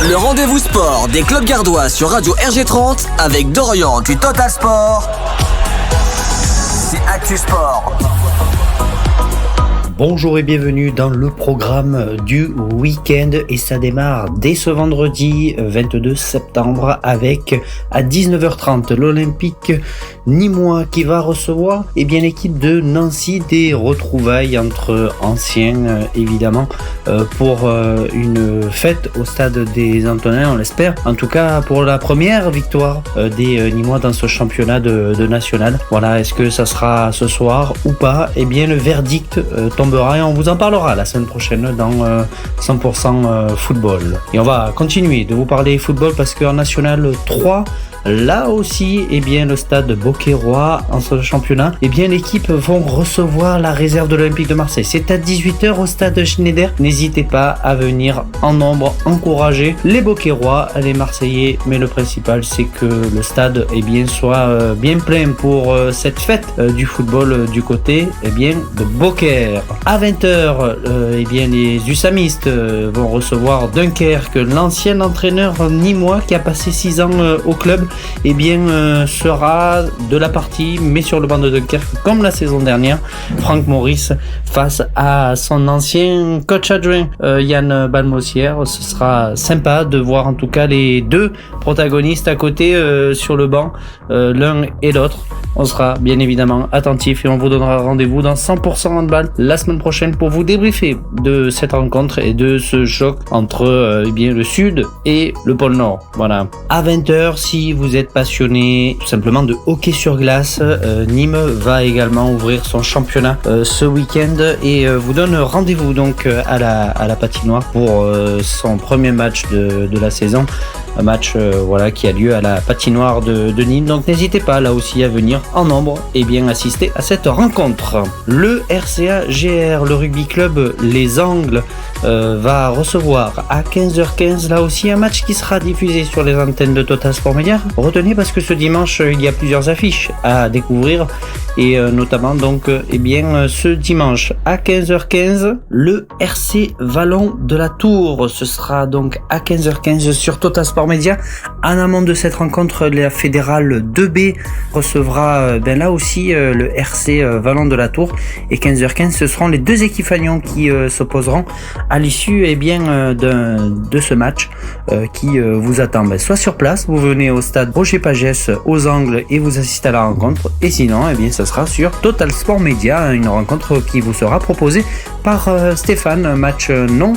Le rendez-vous sport des clubs gardois sur Radio RG30 avec Dorian du Total Sport. C'est Actu Sport. Bonjour et bienvenue dans le programme du week-end et ça démarre dès ce vendredi 22 septembre avec à 19h30 l'Olympique Nîmois qui va recevoir l'équipe de Nancy, des retrouvailles entre anciens évidemment pour une fête au stade des Antonins, on l'espère, en tout cas pour la première victoire des Nîmois dans ce championnat de national. Voilà, est-ce que ça sera ce soir ou pas? Le verdict tombera et on vous en parlera la semaine prochaine dans 100% football. Et on va continuer de vous parler football parce qu'en National 3, là aussi, le stade Beauquerrois en ce championnat, l'équipe vont recevoir la réserve de l'Olympique de Marseille. C'est à 18h au stade Schneider. N'hésitez pas à venir en nombre, encourager les Beauquerrois, les Marseillais. Mais le principal, c'est que le stade soit bien plein pour cette fête du football du côté de Beaucaire. À 20h, les Usamistes vont recevoir Dunkerque. L'ancien entraîneur nîmois qui a passé 6 ans au club sera de la partie, mais sur le banc de Dunkerque comme la saison dernière. Franck Maurice face à son ancien coach adjoint Yann Balmossière. Ce sera sympa de voir en tout cas les deux protagonistes à côté sur le banc, l'un et l'autre. On sera bien évidemment attentifs et on vous donnera rendez-vous dans 100% handball la semaine prochaine pour vous débriefer de cette rencontre et de ce choc entre le sud et le pôle nord. Voilà. À 20h, si vous êtes passionné tout simplement de hockey sur glace, Nîmes va également ouvrir son championnat ce week-end et vous donne rendez-vous donc à la patinoire pour son premier match de la saison. Un match qui a lieu à la patinoire de Nîmes. Donc n'hésitez pas là aussi à venir en nombre et bien assister à cette rencontre. Le RCA GR, le rugby club Les Angles, va recevoir à 15h15 là aussi un match qui sera diffusé sur les antennes de Total Sport Media. Retenez parce que ce dimanche il y a plusieurs affiches à découvrir et notamment ce dimanche à 15h15 le RC Vallon de la Tour. Ce sera donc à 15h15 sur Total Sport Média. En amont de cette rencontre, la fédérale 2B recevra là aussi le RC Vallon de la Tour et 15h15 ce seront les deux équipes Fagnon qui s'opposeront à l'issue de ce match qui vous attend. Soit sur place, vous venez au stade Roger Pagès aux Angles et vous assistez à la rencontre, et sinon ça sera sur Total Sport Media, une rencontre qui vous sera proposée par Stéphane, un match non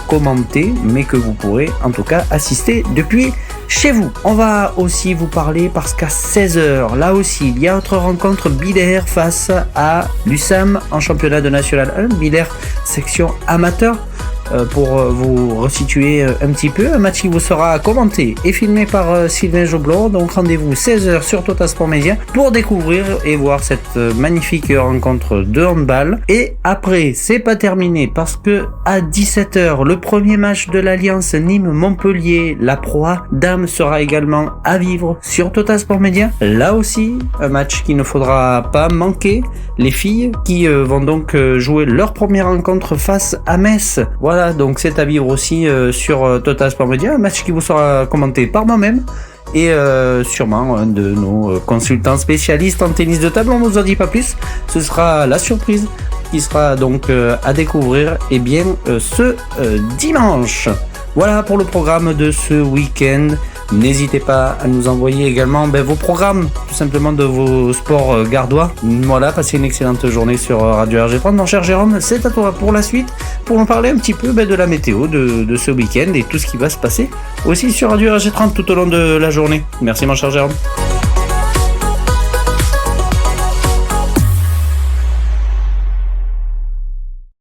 commenté mais que vous pourrez en tout cas assister depuis chez vous. On va aussi vous parler parce qu'à 16h, là aussi, il y a autre rencontre, Billers face à l'USAM en championnat de National 1, Billers section amateur. Pour vous resituer un petit peu, un match qui vous sera commenté et filmé par Sylvain Joblot. Donc rendez-vous 16h sur Total Sport Media pour découvrir et voir cette magnifique rencontre de handball. Et après, c'est pas terminé parce que à 17h, le premier match de l'Alliance Nîmes-Montpellier, la Pro A Dame sera également à vivre sur Total Sport Media. Là aussi, un match qu'il ne faudra pas manquer. Les filles qui vont donc jouer leur première rencontre face à Metz. Voilà, donc c'est à vivre aussi sur Total Sport Media, un match qui vous sera commenté par moi-même et sûrement un de nos consultants spécialistes en tennis de table. On ne vous en dit pas plus, ce sera la surprise qui sera donc à découvrir ce dimanche. Voilà pour le programme de ce week-end. N'hésitez pas à nous envoyer également vos programmes, tout simplement de vos sports gardois. Voilà, passez une excellente journée sur Radio RG30. Mon cher Jérôme, c'est à toi pour la suite, pour nous parler un petit peu de la météo de ce week-end et tout ce qui va se passer aussi sur Radio RG30 tout au long de la journée. Merci mon cher Jérôme.